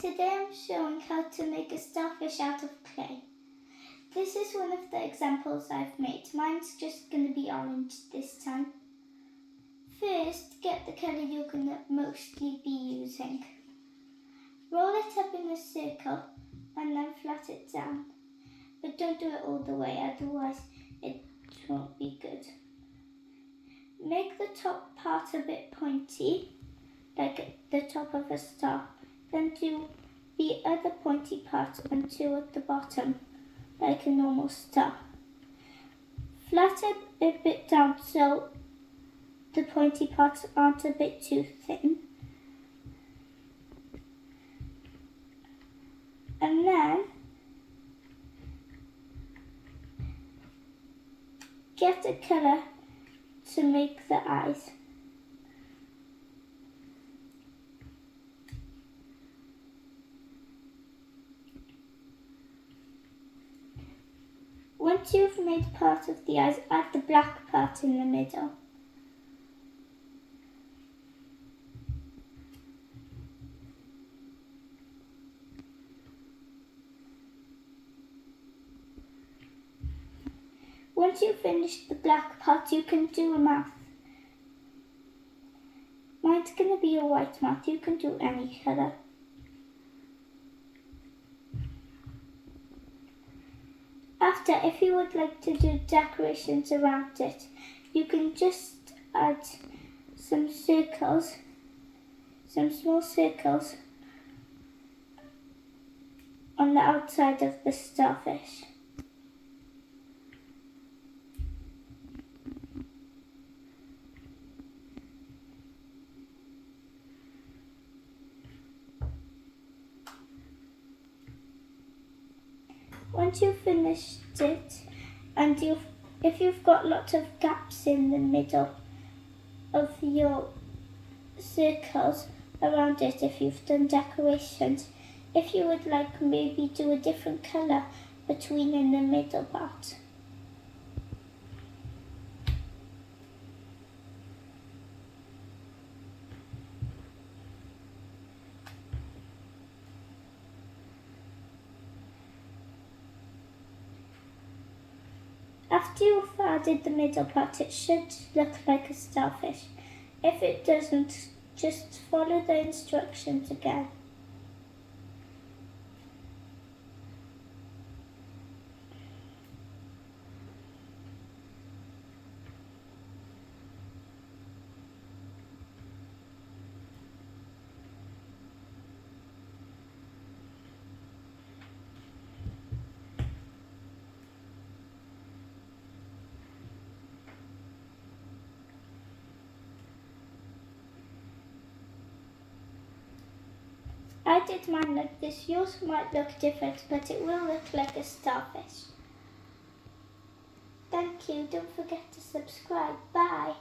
Today I'm showing how to make a starfish out of clay. This is one of the examples I've made. Mine's just going to be orange this time. First, get the colour you're going to mostly be using. Roll it up in a circle and then flat it down. But don't do it all the way, otherwise it won't be good. Make the top part a bit pointy, like the top of a star. Then do the other pointy part and two at the bottom, like a normal star. Flatten it a bit down so the pointy parts aren't a bit too thin. And then get a colour to make the eyes. Once you've made part of the eyes, add the black part in the middle. Once you've finished the black part, you can do a mouth. Mine's going to be a white mouth. You can do any colour. After, if you would like to do decorations around it, you can just add some circles, some small circles on the outside of the starfish. Once you've finished it, and if you've got lots of gaps in the middle of your circles around it, if you've done decorations, if you would like, maybe do a different colour between in the middle part. After you've added the middle part, it should look like a starfish. If it doesn't, just follow the instructions again. I did mine like this. Yours might look different, but it will look like a starfish. Thank you. Don't forget to subscribe. Bye.